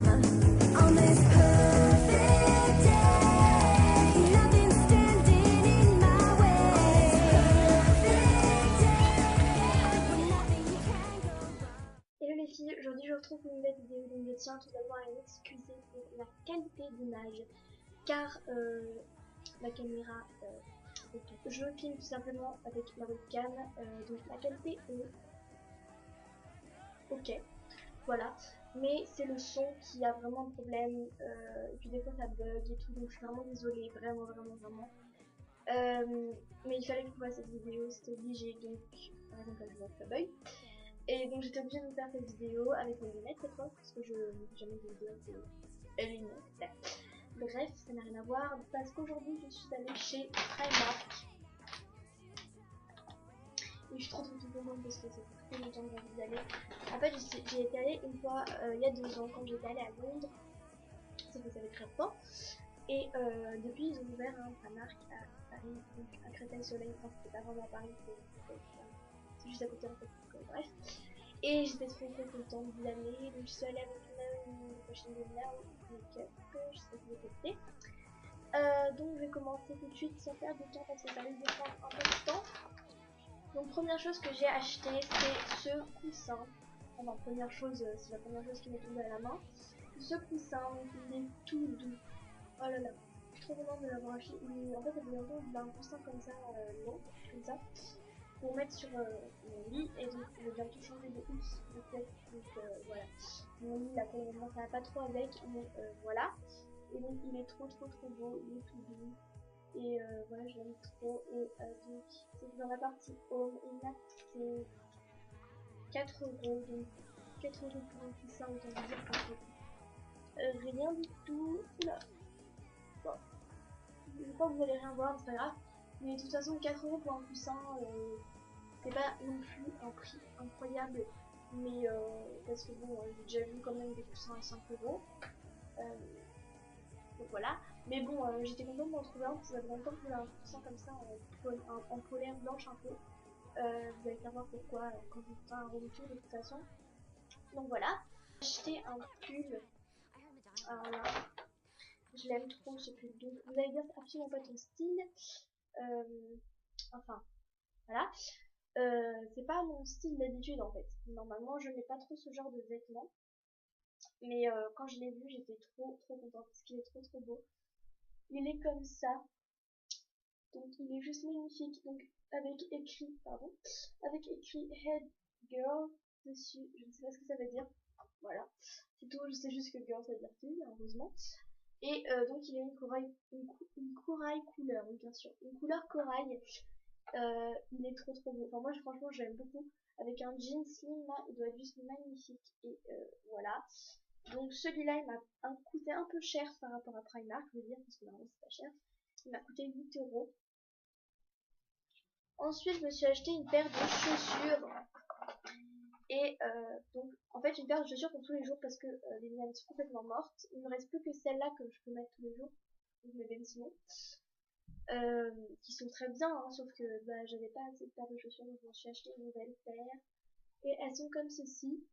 On this perfect day, nothing's standing in my way. Perfect day, when nothing can go wrong. Hello les filles, aujourd'hui je vous retrouve pour une nouvelle vidéo, donc je tiens tout d'abord à m'excuser pour la qualité d'image, car la caméra, je filme tout simplement avec la webcam, donc la qualité est ok, voilà, mais c'est le son qui a vraiment un problème, et puis des fois ça bug et tout, donc je suis vraiment désolée, vraiment. Mais il fallait que je fasse cette vidéo, c'était obligé, donc par exemple là je vois que ça bug. Et donc j'étais obligée de vous faire cette vidéo avec mes lunettes cette fois, parce que je n'ai jamais de vidéo avec les lunettes. Bref, ça n'a rien à voir, parce qu'aujourd'hui je suis allée chez Primark. Et je suis trop contente parce que ça fait très longtemps que j'ai envie d'y aller. En fait, j'y étais allée une fois il y a 2 ans, quand j'étais allée à Londres. Ça fait très longtemps. Et depuis, ils ont ouvert un Primark à Paris, donc à Créteil-Soleil. Enfin, c'était pas vraiment à Paris, c'est juste à côté en fait. Donc, bref. Et j'étais trop contente d'y aller. Donc je suis allée avec une prochaine demi-heure au make-up, je sais pas si vous tester. Donc je vais commencer tout de suite sans perdre de temps parce que ça risque de prendre un peu de temps. Donc première chose que j'ai acheté, c'est ce coussin. Enfin première chose, c'est la première chose qui m'est tombée à la main. Ce coussin, donc il est tout doux. Oh là là, je suis trop contente de l'avoir acheté. En fait, ça fait longtemps que je voulais un coussin comme ça, long, comme ça, pour mettre sur mon lit. Et donc je vais bientôt changer de housse de tête. Donc voilà, mon lit là pour le moment ça va pas trop avec, mais voilà. Et donc il est trop beau, il est tout doux. Et voilà, je l'aime trop. Et donc c'est dans la partie home, il m'a coûté 4 euros. Donc 4 euros pour un coussin, autant vous dire que c'est rien du tout. Oula. Bon, je crois que vous allez rien voir, c'est pas grave. Mais de toute façon, 4 euros pour un coussin, c'est pas non plus un prix incroyable. Mais parce que bon, j'ai déjà vu quand même des coussins à 5 euros. Donc voilà. Mais bon, j'étais contente d'en trouver un parce que ça fait longtemps que je voulais un coussin comme ça en polaire blanche un peu. Vous allez savoir pourquoi quand je vous ferai un retour de toute façon. Donc voilà. J'ai acheté un pull. Alors là, je l'aime trop ce pull. Donc vous allez dire c'est absolument pas ton style. Enfin, voilà. C'est pas mon style d'habitude en fait. Normalement, je n'ai pas trop ce genre de vêtements. Mais quand je l'ai vu, j'étais trop contente parce qu'il est trop beau. Il est comme ça. Donc il est juste magnifique. Donc avec écrit Head Girl dessus. Je ne sais pas ce que ça veut dire. Voilà. C'est tout. Je sais juste que girl ça veut dire fille, heureusement. Et donc il a une corail couleur, oui bien sûr. Une couleur corail. Il est trop beau. Enfin moi franchement j'aime beaucoup. Avec un jean slim là, il doit être juste magnifique. Et voilà. Donc celui-là il m'a coûté un peu cher par rapport à Primark, je veux dire, parce que normalement c'est pas cher. Il m'a coûté 8 euros. Ensuite je me suis acheté une paire de chaussures. Et donc en fait une paire de chaussures pour tous les jours parce que les miennes sont complètement mortes. Il me reste plus que celle-là que je peux mettre tous les jours. Donc mes Ben Simon. Qui sont très bien, hein, sauf que bah, j'avais pas assez de paires de chaussures donc je me suis acheté une nouvelle paire. Et elles sont comme ceci.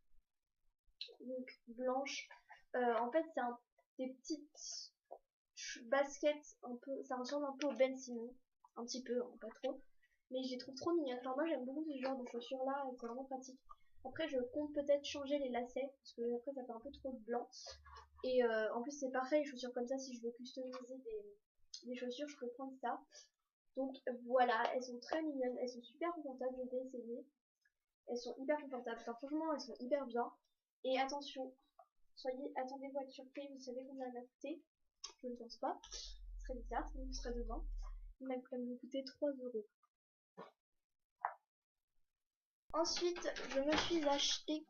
Donc blanches. En fait c'est des petites baskets un peu, ça ressemble un peu au Ben Simon. Un petit peu, hein, pas trop. Mais je les trouve trop mignonnes. Enfin moi j'aime beaucoup ce genre de chaussures là, c'est vraiment pratique. Après je compte peut-être changer les lacets parce que après ça fait un peu trop blanc. Et en plus c'est parfait les chaussures comme ça, si je veux customiser des chaussures je peux prendre ça. Donc voilà, elles sont très mignonnes, elles sont super confortables, je vais essayer. Elles sont hyper confortables, enfin franchement elles sont hyper bien. Et attention, attendez-vous à être surpris, vous savez combien elles m'a coûté? Je ne pense pas, ce serait bizarre, sinon vous serez devant. Il m'a quand même coûté 3 euros. Ensuite, je me suis acheté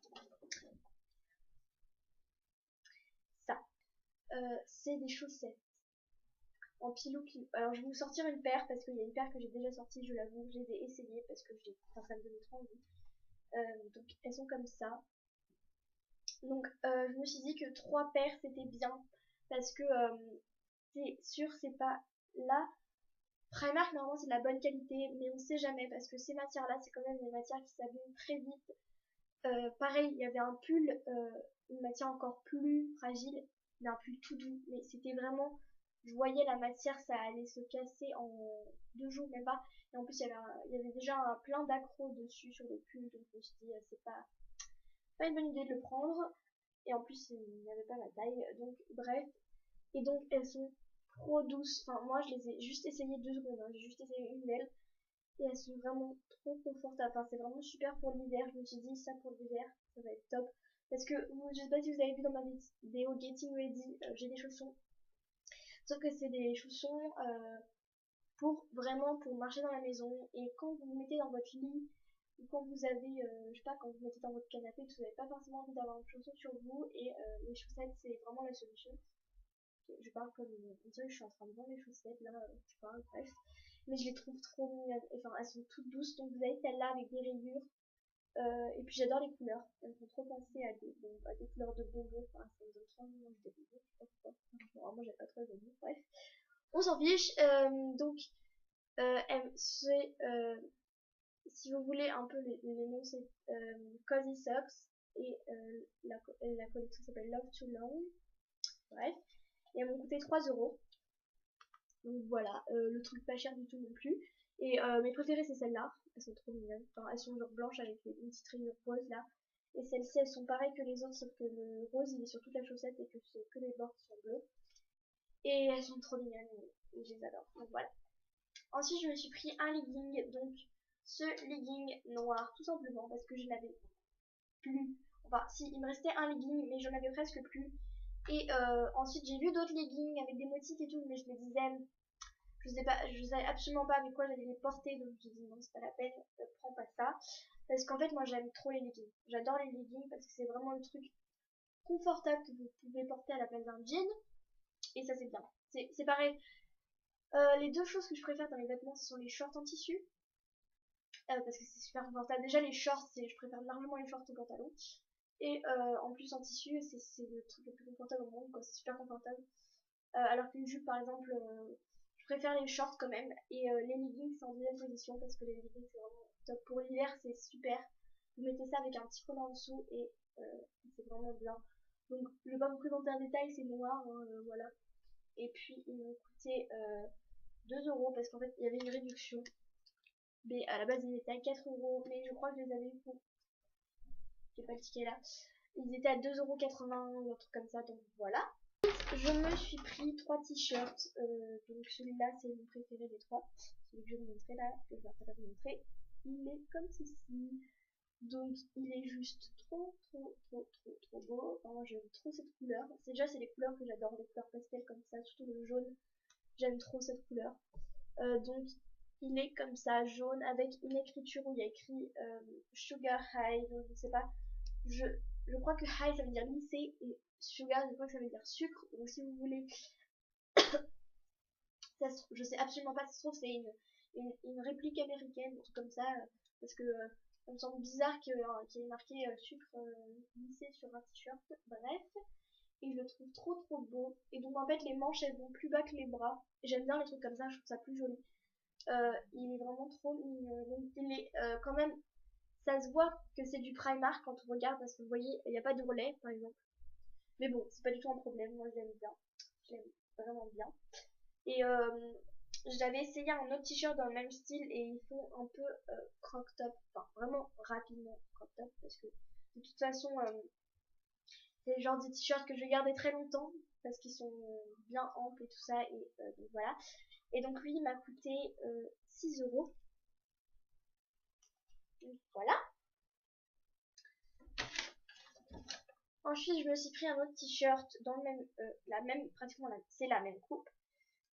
ça. C'est des chaussettes en pilou. Alors, je vais vous sortir une paire parce qu'il y a une paire que j'ai déjà sortie, je l'avoue. Je les ai essayées parce que ça me donnait trop envie. Donc, elles sont comme ça. Donc, je me suis dit que 3 paires c'était bien parce que c'est sûr, c'est pas là. Primark, normalement, c'est de la bonne qualité, mais on sait jamais parce que ces matières-là, c'est quand même des matières qui s'abîment très vite. Pareil, il y avait un pull, une matière encore plus fragile, mais un pull tout doux. Mais c'était vraiment, je voyais la matière, ça allait se casser en 2 jours, même pas. Et en plus, il y avait déjà plein d'accros dessus sur le pull, donc je me suis dit, c'est pas une bonne idée de le prendre. Et en plus, il n'y avait pas ma taille, donc bref. Et donc, elles sont trop douces. Enfin, moi, je les ai juste essayées 2 secondes, hein. J'ai juste essayé une d'elles. Et elles sont vraiment trop confortables. Enfin, c'est vraiment super pour l'hiver. Je me suis dit, ça pour l'hiver, ça va être top. Parce que, je sais pas si vous avez vu dans ma vidéo Getting Ready, j'ai des chaussons. Sauf que c'est des chaussons pour vraiment pour marcher dans la maison. Et quand vous vous mettez dans votre lit, ou quand vous avez, je sais pas, quand vous mettez dans votre canapé, vous n'avez pas forcément envie d'avoir une chaussons sur vous. Et les chaussettes, c'est vraiment la solution. Je parle comme on dirait que je suis en train de vendre les chaussettes là, je parle, bref. Mais je les trouve trop mignonnes. Enfin, elles sont toutes douces. Donc vous avez celle-là avec des rayures. Et puis j'adore les couleurs. Elles me font trop penser à des couleurs de bonbons. Enfin, ça me donne trop envie de manger des bonbons. Je sais pas pourquoi. Bon, moi j'aime pas trop les bonbons. Bref. On s'en fiche. Donc, c'est, si vous voulez un peu les noms, c'est Cozy Socks. Et la collection s'appelle Love Too Long. Bref. Et elles m'ont coûté 3 €. Donc voilà, le truc pas cher du tout non plus. Et mes préférées c'est celles-là, elles sont trop mignonnes. Enfin, elles sont genre blanches avec une petite rayure rose là. Et celles-ci elles sont pareilles que les autres sauf que le rose il est sur toute la chaussette et que c'est que les bords qui sont bleus. Et elles sont trop mignonnes et je les adore. Donc voilà. Ensuite je me suis pris un legging, donc ce legging noir tout simplement parce que je n'avais plus. Enfin si, il me restait un legging mais j'en avais presque plus. Et ensuite j'ai vu d'autres leggings avec des motifs et tout mais je me disais je savais absolument pas avec quoi j'allais les porter, donc je me dit non, c'est pas la peine, prends pas ça. Parce qu'en fait, moi j'aime trop les leggings. J'adore les leggings parce que c'est vraiment le truc confortable que vous pouvez porter à la place d'un jean. Et ça, c'est bien. C'est pareil. Les deux choses que je préfère dans les vêtements, ce sont les shorts en tissu. Parce que c'est super confortable. Déjà, les shorts, je préfère largement les shorts aux pantalons. Et en plus, en tissu, c'est le truc le plus confortable au monde, quoi. C'est super confortable. Alors qu'une jupe, par exemple, je préfère les shorts quand même. Et les leggings, c'est en deuxième position parce que les leggings, c'est vraiment top. Pour l'hiver, c'est super. Vous mettez ça avec un petit col en dessous et c'est vraiment bien. Donc, je vais pas vous présenter un détail, c'est noir, hein, voilà. Et puis, ils m'ont coûté 2 € parce qu'en fait, il y avait une réduction. Mais à la base, ils étaient à 4 €. Mais je crois que je les avais eu pour. J'ai pas le ticket là. Ils étaient à 2,80 € ou un truc comme ça, donc voilà. Je me suis pris 3 t-shirts, donc celui-là c'est mon préféré des 3, celui que je vais vous montrer là, que je vais après vous montrer, il est comme ceci, donc il est juste trop beau, enfin, moi j'aime trop cette couleur, déjà c'est les couleurs que j'adore, les couleurs pastel comme ça, surtout le jaune, j'aime trop cette couleur, donc il est comme ça, jaune, avec une écriture où il y a écrit Sugar High, donc je sais pas, je crois que high ça veut dire lycée et sugar je crois que ça veut dire sucre. Donc si vous voulez, je sais absolument pas, ça se trouve c'est une réplique américaine, un truc comme ça, parce que ça me semble bizarre qu'il y ait marqué sucre lycée sur un t-shirt. Bref, et je le trouve trop beau. Et donc en fait les manches elles vont plus bas que les bras. J'aime bien les trucs comme ça, je trouve ça plus joli. Il est vraiment trop mignon. Donc il est quand même. Ça se voit que c'est du Primark quand on regarde parce que vous voyez, il n'y a pas de relais par exemple. Mais bon, c'est pas du tout un problème, moi je l'aime bien. Je l'aime vraiment bien. Et j'avais essayé un autre t-shirt dans le même style et ils font un peu crop top. Enfin, vraiment rapidement crop top parce que de toute façon, c'est le genre de t-shirt que je vais garder très longtemps parce qu'ils sont bien amples et tout ça. Et donc voilà. Et donc lui, il m'a coûté 6 €. Donc voilà. Ensuite, je me suis pris un autre t-shirt dans le même, pratiquement c'est la même coupe.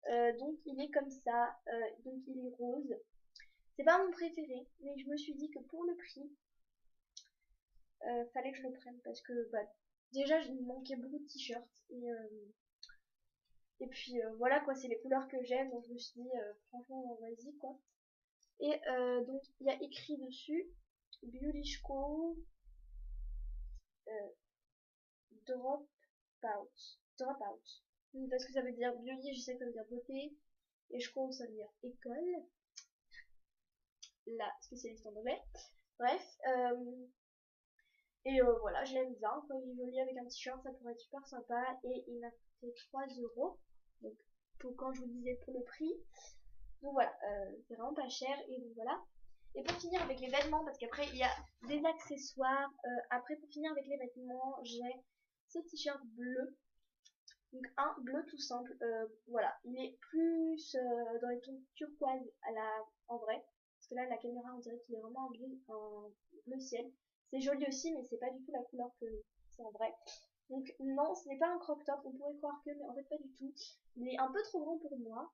Donc il est comme ça, donc il est rose. C'est pas mon préféré, mais je me suis dit que pour le prix, fallait que je le prenne parce que bah, déjà il me manquait beaucoup de t-shirts et puis voilà quoi, c'est les couleurs que j'aime, donc je me suis dit franchement vas-y quoi. Et donc il y a écrit dessus Beauty School Drop Out. Parce que ça veut dire beauty, je sais que ça veut dire beauté, et school ça veut dire école, la spécialiste en anglais. Bref, Et voilà, je l'aime bien. Quand il est joli avec un t-shirt, ça pourrait être super sympa. Et il m'a coûté 3 euros. Donc, pour quand je vous disais pour le prix. Donc voilà, c'est vraiment pas cher. Et donc voilà. Et pour finir avec les vêtements, parce qu'après il y a des accessoires. Après, pour finir avec les vêtements, j'ai ce t-shirt bleu. Donc un bleu tout simple. Voilà, il est plus dans les tons turquoise en vrai. Parce que là, la caméra, on dirait qu'il est vraiment un bleu ciel. C'est joli aussi, mais c'est pas du tout la couleur que c'est en vrai. Donc non, ce n'est pas un crop top, on pourrait croire que, mais en fait pas du tout. Il est un peu trop grand pour moi.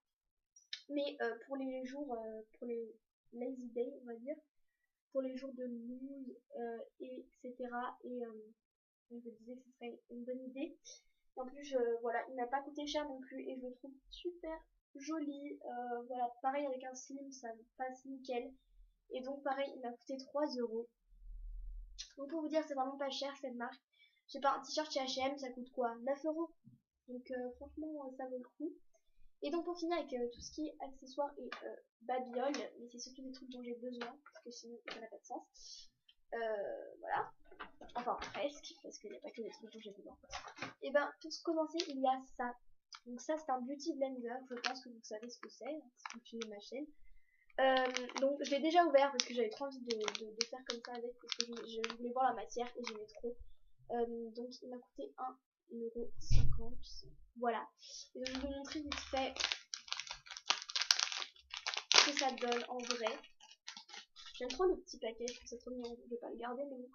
Mais pour les jours, pour les lazy days, on va dire, pour les jours de news, etc. Et je me disais que ce serait une bonne idée. En plus, voilà, il m'a pas coûté cher non plus et je le trouve super joli. Voilà, pareil avec un slim, ça me passe nickel. Et donc pareil, il m'a coûté 3 euros. Donc pour vous dire, c'est vraiment pas cher cette marque. Je sais pas, un t-shirt chez H&M, ça coûte quoi? 9 euros. Donc franchement, ça vaut le coup. Et donc pour finir avec tout ce qui est accessoires et babioles, mais c'est surtout des trucs dont j'ai besoin, parce que sinon ça n'a pas de sens. Voilà. Enfin presque, parce qu'il n'y a pas que des trucs dont j'ai besoin. Et ben pour commencer, il y a ça. Donc ça c'est un beauty blender, je pense que vous savez ce que c'est, si vous suivez ma chaîne. Donc je l'ai déjà ouvert parce que j'avais trop envie de faire comme ça avec, parce que je voulais voir la matière et j'aimais trop. Donc il m'a coûté 1,50 €. Voilà. Et donc je vais vous montrer vite fait ce que ça donne en vrai. J'aime trop le petit paquet, je trouve ça trop mignon, je vais pas le garder mais bon.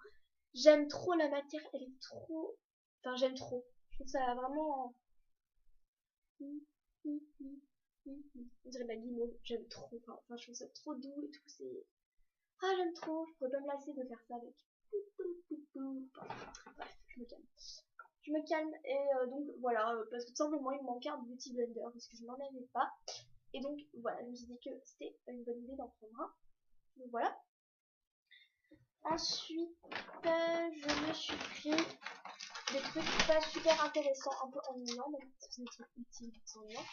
J'aime trop la matière, elle est trop... Enfin j'aime trop. Je trouve ça vraiment... On dirait de la guimauve, j'aime trop. Enfin je trouve ça trop doux et tout, c'est... Ah j'aime trop, je pourrais pas me lasser de faire ça avec. Bref, je me calme. Je me calme et donc voilà, parce que tout simplement il me manquait un beauty blender parce que je n'en avais pas. Et donc voilà, je me suis dit que c'était une bonne idée d'en prendre un. Donc voilà. Ensuite, je me suis pris des trucs pas super intéressants, un peu ennuyants, même si c'est des trucs utiles, c'est ennuyant.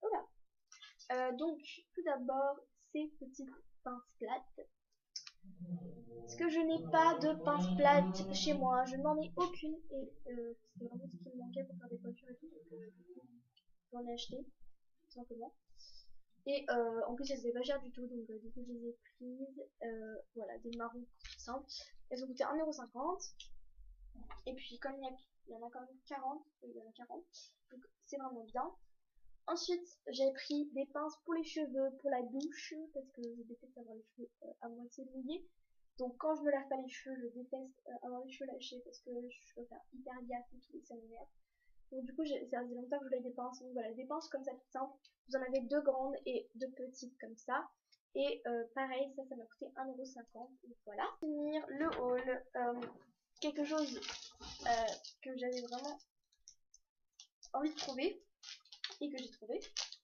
Voilà. Donc, tout d'abord, ces petites pinces plates. Parce que je n'ai pas de pince plate chez moi, je n'en ai aucune et c'est vraiment ce qui me manquait pour faire des coiffures et tout, donc j'en ai acheté, tout simplement. Et en plus elles étaient pas chères du tout, donc du coup je les ai prises, voilà, des marrons tout simples. Elles ont coûté 1,50 €. Et puis comme il y en a quand même 40, il y en a 40, donc c'est vraiment bien. Ensuite, j'ai pris des pinces pour les cheveux, pour la douche, parce que je déteste avoir les cheveux à moitié mouillés. Donc quand je me lave pas les cheveux, je déteste avoir les cheveux lâchés parce que je dois faire hyper gaffe et tout, et ça m'énerve. Donc du coup, ça faisait longtemps que je voulais des pinces. Donc voilà, des pinces comme ça tout simple. Vous en avez deux grandes et deux petites comme ça. Et pareil, ça m'a coûté 1,50 €. Donc voilà. Pour finir le haul, quelque chose que j'avais vraiment envie de trouver et que j'ai trouvé.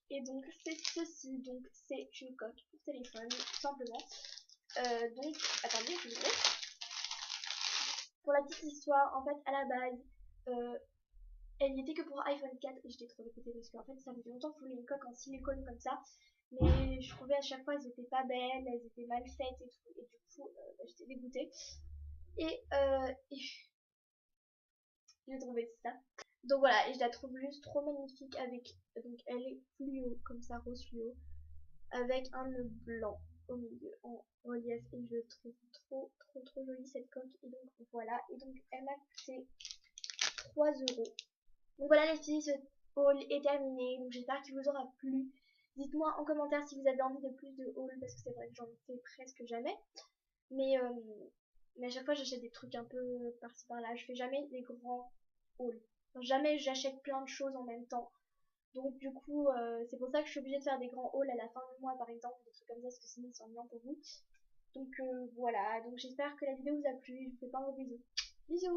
Et donc c'est ceci, donc c'est une coque pour téléphone, tout simplement. Donc, attendez, je vous dirai. Pour la petite histoire, en fait, à la base, elle n'y était que pour iPhone 4 et je l'ai trop écoutée parce qu'en fait, ça faisait longtemps que je voulais une coque en silicone comme ça. Mais je trouvais à chaque fois, elles étaient pas belles, elles étaient mal faites et tout. Et du coup, j'étais dégoûtée. Et j'ai trouvé ça. Donc voilà, et je la trouve juste trop magnifique avec, donc elle est fluo, comme ça, rose fluo, avec un nœud blanc au milieu, en relief, et je trouve trop jolie cette coque, et donc voilà, et donc elle m'a coûté 3 €. Donc voilà les filles, ce haul est terminé, donc j'espère qu'il vous aura plu. Dites-moi en commentaire si vous avez envie de plus de haul, parce que c'est vrai que j'en fais presque jamais, mais à chaque fois j'achète des trucs un peu par-ci par-là, je fais jamais des grands hauls. Enfin, jamais j'achète plein de choses en même temps. Donc du coup, c'est pour ça que je suis obligée de faire des grands hauls à la fin du mois par exemple, des trucs comme ça, parce que sinon c'est ennuyant pour vous. Donc voilà, donc j'espère que la vidéo vous a plu, je vous fais plein de gros bisous. Bisous!